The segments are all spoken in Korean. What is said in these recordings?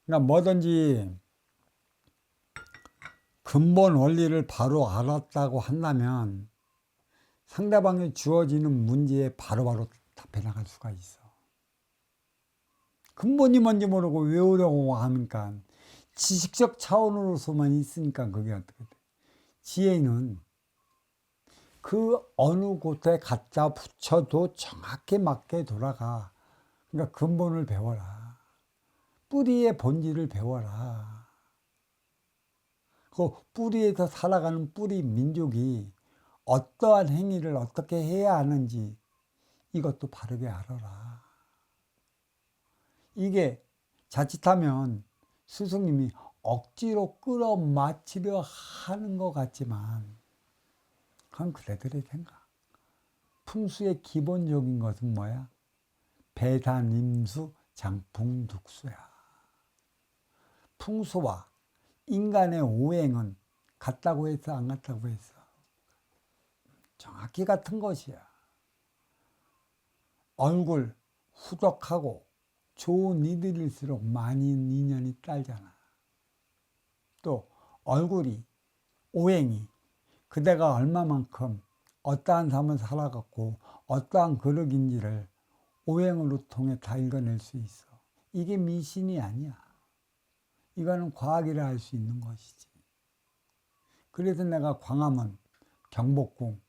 그러니까 뭐든지 근본 원리를 바로 알았다고 한다면 상대방이 주어지는 문제에 바로바로 답해 나갈 수가 있어. 근본이 뭔지 모르고 외우려고 하니까 지식적 차원으로서만 있으니까 그게 어떻게 돼. 지혜는 그 어느 곳에 갖다 붙여도 정확히 맞게 돌아가. 그러니까 근본을 배워라. 뿌리의 본질을 배워라. 그 뿌리에서 살아가는 뿌리 민족이 어떠한 행위를 어떻게 해야 하는지 이것도 바르게 알아라. 이게 자칫하면 스승님이 억지로 끌어맞히려 하는 것 같지만 그건 그대들의 생각. 풍수의 기본적인 것은 뭐야? 배산임수 장풍득수야. 풍수와 인간의 오행은 같다고 해서 안 같다고 해서 정확히 같은 것이야. 얼굴 후덕하고 좋은 이들일수록 많은 인연이 딸잖아. 또 얼굴이 오행이 그대가 얼마만큼 어떠한 삶을 살아갔고 어떠한 그릇인지를 오행으로 통해 다 읽어낼 수 있어. 이게 미신이 아니야. 이거는 과학이라 할 수 있는 것이지. 그래서 내가 광화문, 경복궁,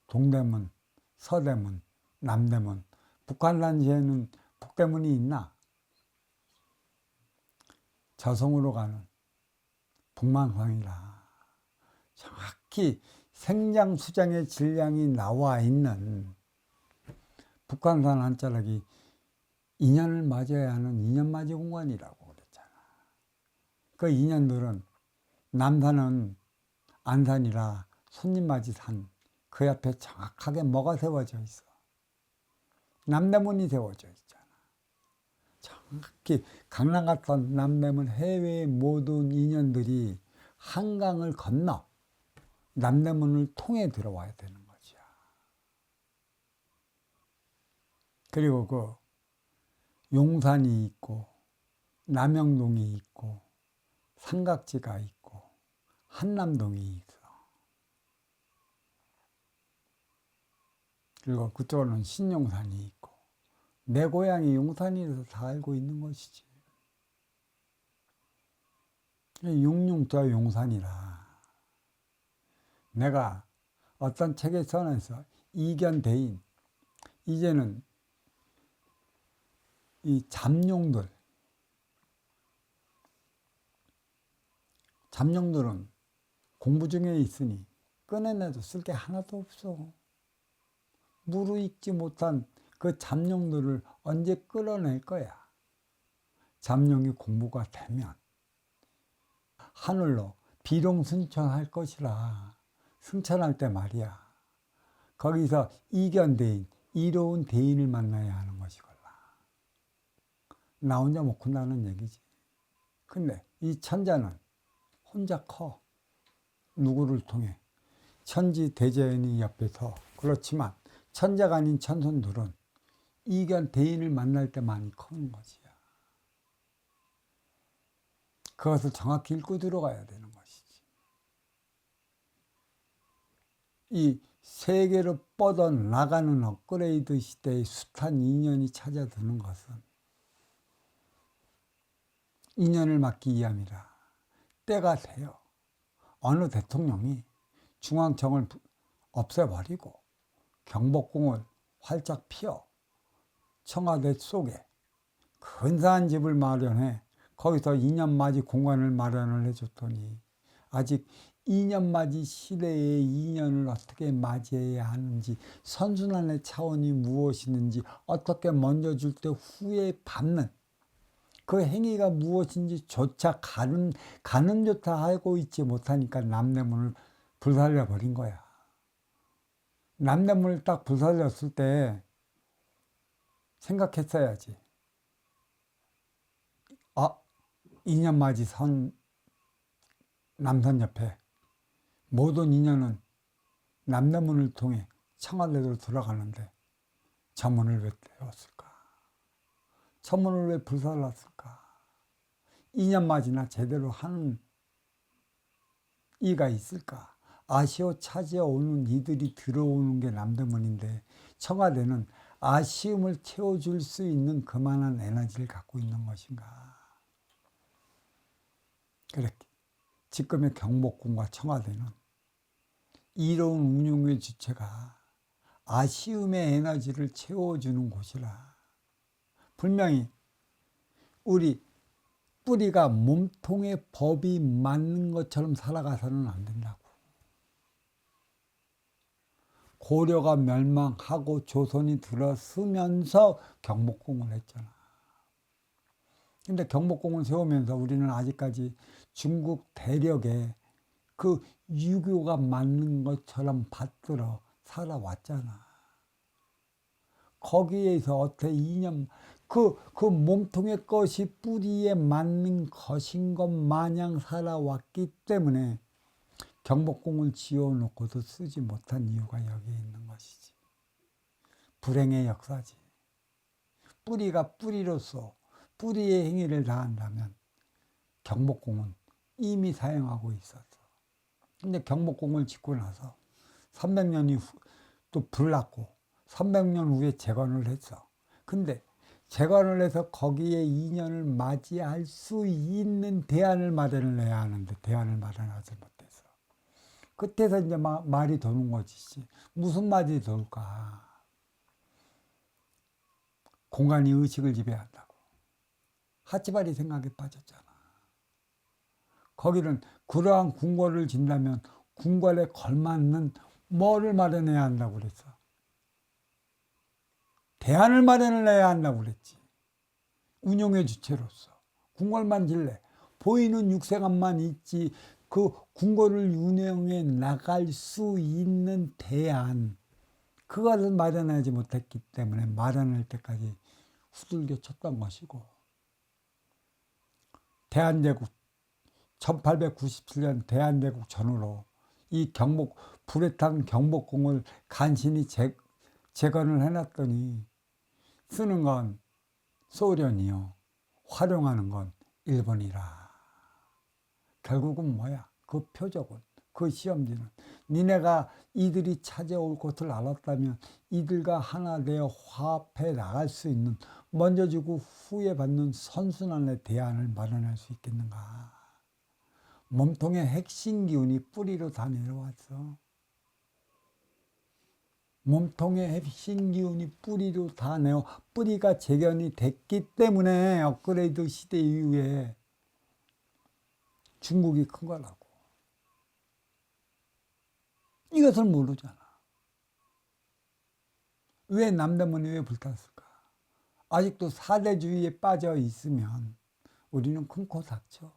동대문, 서대문, 남대문, 북한산지에는 북대문이 있나? 저성으로 가는 북만강이라 정확히 생장수장의 질량이 나와 있는 북한산 한자락이 인연을 맞아야 하는 인연맞이 공간이라고 그랬잖아. 그 인연들은 남산은 안산이라 손님맞이 산 그 옆에 정확하게 뭐가 세워져 있어? 남대문이 세워져 있잖아. 정확히 강남 같은 남대문 해외의 모든 인연들이 한강을 건너 남대문을 통해 들어와야 되는 거지요. 그리고 그 용산이 있고 남영동이 있고 삼각지가 있고 한남동이 있어. 그리고 그쪽으로는 신용산이 있고 내 고향이 용산이라서 다 알고 있는 것이지. 용융자 용산이라 내가 어떤 책에 써놔서 이견대인 이제는 이 잠룡들은 공부 중에 있으니 꺼내내도 쓸 게 하나도 없어. 무르익지 못한 그 잠룡들을 언제 끌어낼 거야. 잠룡이 공부가 되면 하늘로 비룡승천할 것이라. 승천할 때 말이야. 거기서 이견대인, 이로운 대인을 만나야 하는 것이걸라. 나 혼자 못 큰다는 얘기지. 근데 이 천자는 혼자 커. 누구를 통해? 천지대자연이 옆에서. 그렇지만 천자가 아닌 천손들은 이견 대인을 만날 때만 커는 것이야. 그것을 정확히 읽고 들어가야 되는 것이지. 이 세계로 뻗어 나가는 업그레이드 시대의 숱한 인연이 찾아드는 것은 인연을 막기 위함이라. 때가 돼요. 어느 대통령이 중앙청을 없애버리고 경복궁을 활짝 피워 청와대 속에 근사한 집을 마련해 거기서 2년맞이 공간을 마련을 해줬더니 아직 2년맞이 시대의 2년을 어떻게 맞이해야 하는지 선순환의 차원이 무엇이는지 어떻게 먼저 줄 때 후에 받는 그 행위가 무엇인지 조차 가늠조차 알고 있지 못하니까 남대문을 불살려 버린 거야. 남대문을 딱 불살렸을 때 생각했어야지. 2년맞이 선 남선 옆에 모든 인연은 남대문을 통해 청와대로 들어가는데 저 문을 왜 떼었을까? 저 문을 왜 불살랐을까? 2년 맞이나 제대로 하는 이가 있을까? 아쉬워 찾아오는 이들이 들어오는 게 남대문인데 청와대는 아쉬움을 채워줄 수 있는 그만한 에너지를 갖고 있는 것인가? 그렇게 지금의 경복궁과 청와대는 이로운 운용의 주체가 아쉬움의 에너지를 채워주는 곳이라. 분명히 우리 뿌리가 몸통의 법이 맞는 것처럼 살아가서는 안 된다고. 고려가 멸망하고 조선이 들어서면서 경복궁을 했잖아. 근데 경복궁을 세우면서 우리는 아직까지 중국 대력에 그 유교가 맞는 것처럼 받들어 살아왔잖아. 거기에서 어떻게 이념, 그 몸통의 것이 뿌리에 맞는 것인 것 마냥 살아왔기 때문에 경복궁을 지어놓고도 쓰지 못한 이유가 여기에 있는 것이지. 불행의 역사지. 뿌리가 뿌리로서 뿌리의 행위를 다한다면 경복궁은 이미 사용하고 있었어. 근데 경복궁을 짓고 나서 300년이 또 불났고 300년 후에 재건을 했어. 근데 재건을 해서 거기에 2년을 맞이할 수 있는 대안을 마련을 해야 하는데 대안을 마련하지 못했어. 그때서 이제 말이 도는 거지. 무슨 말이 돌까? 공간이 의식을 지배한다고. 하치바리 생각에 빠졌잖아. 거기는 그러한 궁궐을 짓는다면 궁궐에 걸맞는 뭐를 마련해야 한다고 그랬어. 대안을 마련을 해야 한다고 그랬지. 운용의 주체로서. 궁궐만 질래. 보이는 육색감만 있지 그 궁궐을 운영해 나갈 수 있는 대안. 그것을 마련하지 못했기 때문에 마련할 때까지 후들겨 쳤던 것이고. 대한제국 1897년 대한제국 전후로 이 불에 탄 경복궁을 간신히 재건을 해놨더니 쓰는 건 소련이요. 활용하는 건 일본이라. 결국은 뭐야? 그 표적은, 그 시험지는 니네가 이들이 찾아올 것을 알았다면 이들과 하나 되어 화합해 나갈 수 있는 먼저 주고 후에 받는 선순환의 대안을 마련할 수 있겠는가? 몸통의 핵심 기운이 뿌리로 다 내려왔어. 몸통의 핵심 기운이 뿌리로 다 내어 뿌리가 재견이 됐기 때문에 업그레이드 시대 이후에 중국이 큰 거라고. 이것을 모르잖아. 왜 남대문이 왜 불탔을까? 아직도 사대주의에 빠져 있으면 우리는 큰 코 닥쳐.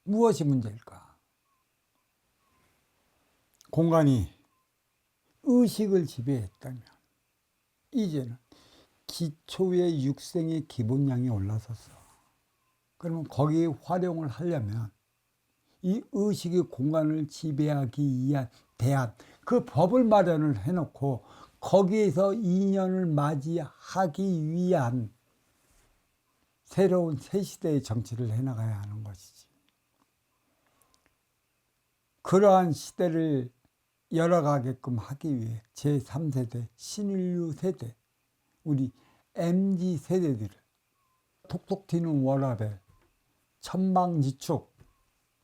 무엇이 문제일까? 공간이 의식을 지배했다면 이제는 기초의 육생의 기본량이 올라섰어. 그러면 거기에 활용을 하려면 이 의식의 공간을 지배하기 위한 대안, 그 법을 마련을 해놓고 거기에서 인연을 맞이하기 위한 새로운 새 시대의 정치를 해나가야 하는 것이지. 그러한 시대를 열어가게끔 하기 위해 제3세대, 신인류 세대, 우리 MZ 세대들을 톡톡 튀는 워라벨, 천방지축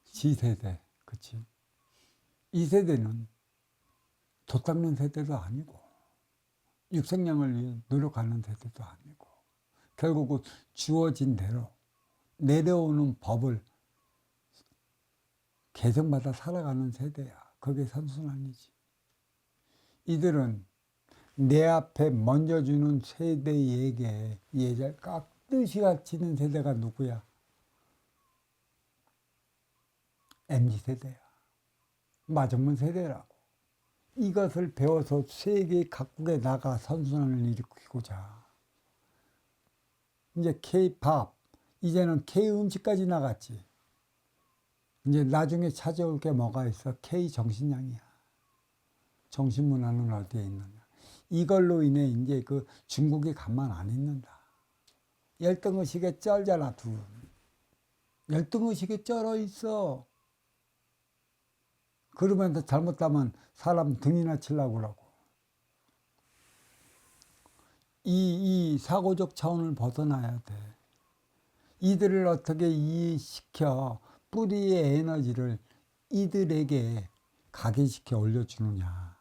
지세대, 그치? 이 세대는 도 닦는 세대도 아니고 육생량을 위해 노력하는 세대도 아니고 결국은 주어진 대로 내려오는 법을 개정받아 살아가는 세대야. 그게 선순환이지. 이들은 내 앞에 먼저 주는 세대에게 예절 깍듯이 갇히는 세대가 누구야? MZ세대야. 마정문 세대라고. 이것을 배워서 세계 각국에 나가 선순환을 일으키고자. 이제 K-팝, 이제는 K-음식까지 나갔지. 이제 나중에 찾아올 게 뭐가 있어? K-정신량이야. 정신문화는 어디에 있느냐. 이걸로 인해 이제 그 중국이 가만 안 있는다. 열등의식에 쩔잖아. 둘. 열등의식에 쩔어 있어. 그러면서 잘못하면 사람 등이나 치려고 그러고. 이 사고적 차원을 벗어나야 돼. 이들을 어떻게 이해시켜 뿌리의 에너지를 이들에게 각인시켜 올려주느냐.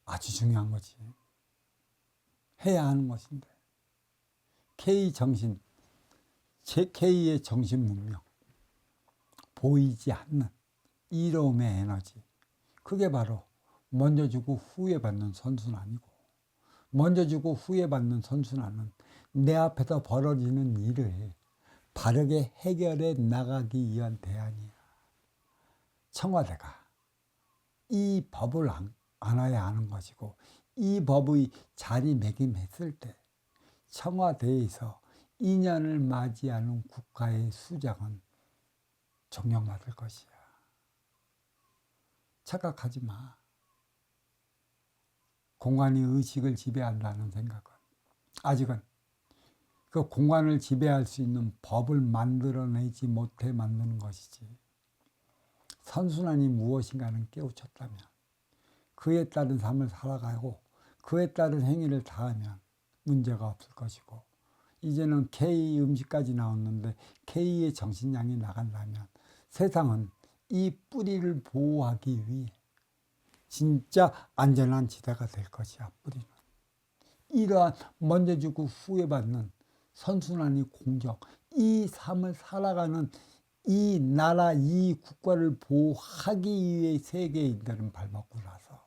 아주 중요한 거지. 해야 하는 것인데. K정신, K의 정신 문명. 보이지 않는 이로움의 에너지. 그게 바로 먼저 주고 후에 받는 선순환이고, 먼저 주고 후에 받는 선순환은 내 앞에서 벌어지는 일을 바르게 해결해 나가기 위한 대안이야. 청와대가 이 법을 안아야 하는 것이고, 이 법의 자리매김했을 때 청와대에서 2년을 맞이하는 국가의 수장은 존경받을 것이야. 착각하지 마. 공간이 의식을 지배한다는 생각은 아직은 그 공간을 지배할 수 있는 법을 만들어내지 못해 만드는 것이지. 선순환이 무엇인가는 깨우쳤다면 그에 따른 삶을 살아가고 그에 따른 행위를 다하면 문제가 없을 것이고, 이제는 K 음식까지 나왔는데 K의 정신량이 나간다면 세상은 이 뿌리를 보호하기 위해 진짜 안전한 지대가 될 것이야. 뿌리는 이러한 먼저 주고 후에 받는 선순환이 공정, 이 삶을 살아가는 이 나라, 이 국가를 보호하기 위해 세계인들은 발벗고 나서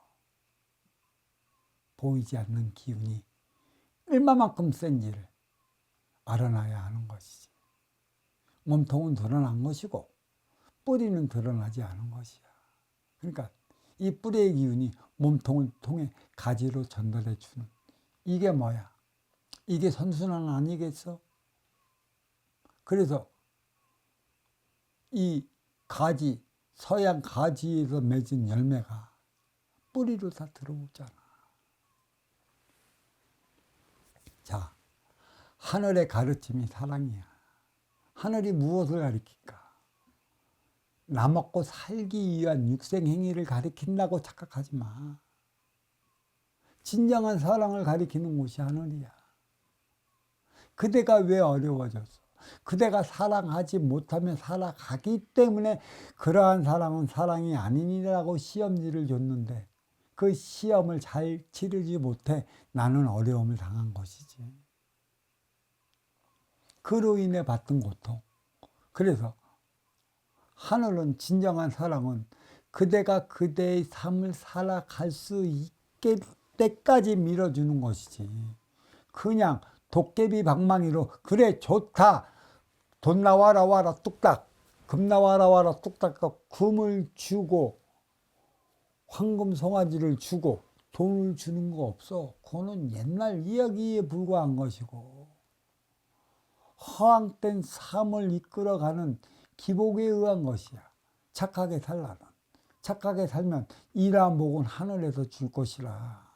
보이지 않는 기운이 얼마만큼 센지를 알아놔야 하는 것이지. 몸통은 드러난 것이고 뿌리는 드러나지 않은 것이야. 그러니까 이 뿌리의 기운이 몸통을 통해 가지로 전달해 주는, 이게 뭐야? 이게 선순환 아니겠어? 그래서 이 가지, 서양 가지에서 맺은 열매가 뿌리로 다 들어오잖아. 자, 하늘의 가르침이 사랑이야. 하늘이 무엇을 가르칠까? 나 먹고 살기 위한 육생행위를 가리킨다고 착각하지 마. 진정한 사랑을 가리키는 곳이 하늘이야. 그대가 왜 어려워졌어? 그대가 사랑하지 못하며 살아가기 때문에 그러한 사랑은 사랑이 아니니라고 시험지를 줬는데 그 시험을 잘 치르지 못해 나는 어려움을 당한 것이지. 그로 인해 받던 고통. 그래서 하늘은, 진정한 사랑은 그대가 그대의 삶을 살아갈 수 있게 때까지 밀어주는 것이지. 그냥 도깨비 방망이로 그래 좋다, 돈 나와라 와라 뚝딱, 금 나와라 와라 뚝딱, 금을 주고 황금 송아지를 주고 돈을 주는 거 없어. 그거는 옛날 이야기에 불과한 것이고, 허황된 삶을 이끌어가는 기복에 의한 것이야. 착하게 살라는. 착하게 살면 이러한 복은 하늘에서 줄 것이라.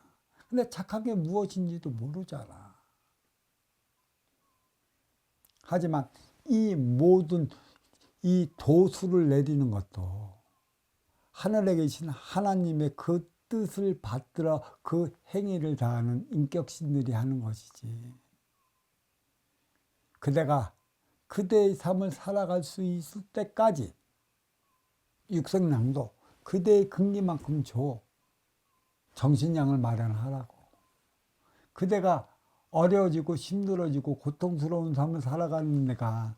근데 착하게 무엇인지도 모르잖아. 하지만 이 모든 이 도수를 내리는 것도 하늘에 계신 하나님의 그 뜻을 받들어 그 행위를 다하는 인격신들이 하는 것이지. 그대가 그대의 삶을 살아갈 수 있을 때까지 육성량도 그대의 근기만큼 줘. 정신량을 마련하라고. 그대가 어려워지고 힘들어지고 고통스러운 삶을 살아가는 데가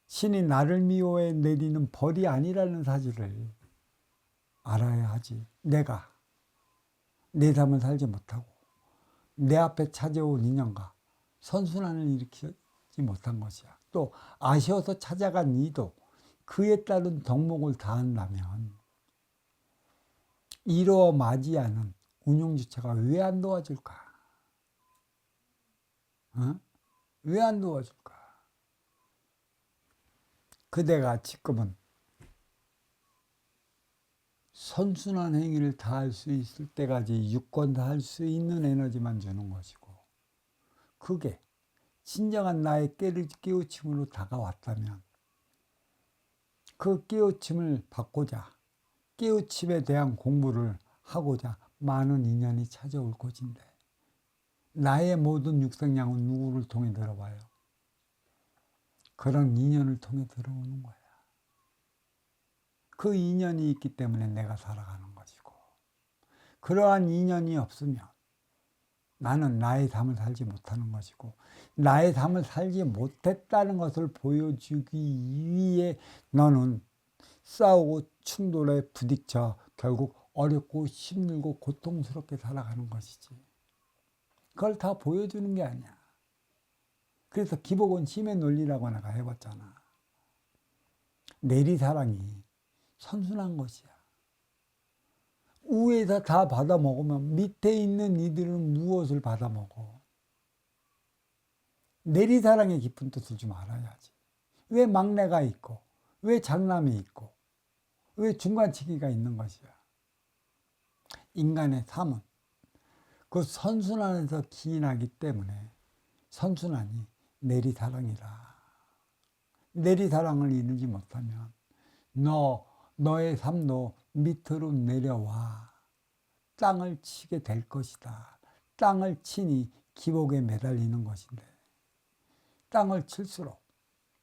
신이 나를 미워해 내리는 벌이 아니라는 사실을 알아야 하지. 내가 내 삶을 살지 못하고 내 앞에 찾아온 인연과 선순환을 일으키지 못한 것이야. 또 아쉬워서 찾아간 이도 그에 따른 덕목을 다한다면 이루어 맞이하는 운용주체가 왜 안 도와줄까? 어? 왜 안 도와줄까? 그대가 지금은 선순환 행위를 다 할 수 있을 때까지 유권 다 할 수 있는 에너지만 주는 것이고, 그게 진정한 나의 깨우침으로 다가왔다면 그 깨우침을 받고자, 깨우침에 대한 공부를 하고자 많은 인연이 찾아올 것인데, 나의 모든 육생량은 누구를 통해 들어와요? 그런 인연을 통해 들어오는 거야. 그 인연이 있기 때문에 내가 살아가는 것이고, 그러한 인연이 없으면 나는 나의 삶을 살지 못하는 것이고, 나의 삶을 살지 못했다는 것을 보여주기 위해 너는 싸우고 충돌에 부딪혀 결국 어렵고 힘들고 고통스럽게 살아가는 것이지. 그걸 다 보여주는 게 아니야. 그래서 기복은 힘의 논리라고 내가 해봤잖아. 내리사랑이 선순한 것이야. 위에서 다 받아먹으면 밑에 있는 이들은 무엇을 받아먹어? 내리사랑의 깊은 뜻을 좀 알아야지. 왜 막내가 있고, 왜 장남이 있고, 왜 중간치기가 있는 것이야? 인간의 삶은 그 선순환에서 기인하기 때문에 선순환이 내리사랑이라. 내리사랑을 이루지 못하면 너의 삶도 밑으로 내려와 땅을 치게 될 것이다. 땅을 치니 기복에 매달리는 것인데, 땅을 칠수록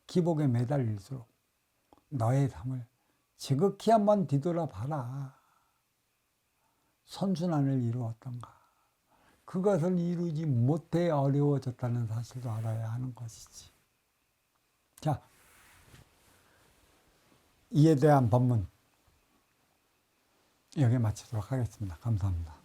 기복에 매달릴수록 너의 삶을 지극히 한번 뒤돌아봐라. 선순환을 이루었던가, 그것을 이루지 못해 어려워졌다는 사실도 알아야 하는 것이지. 자, 이에 대한 법문 여기에 마치도록 하겠습니다. 감사합니다.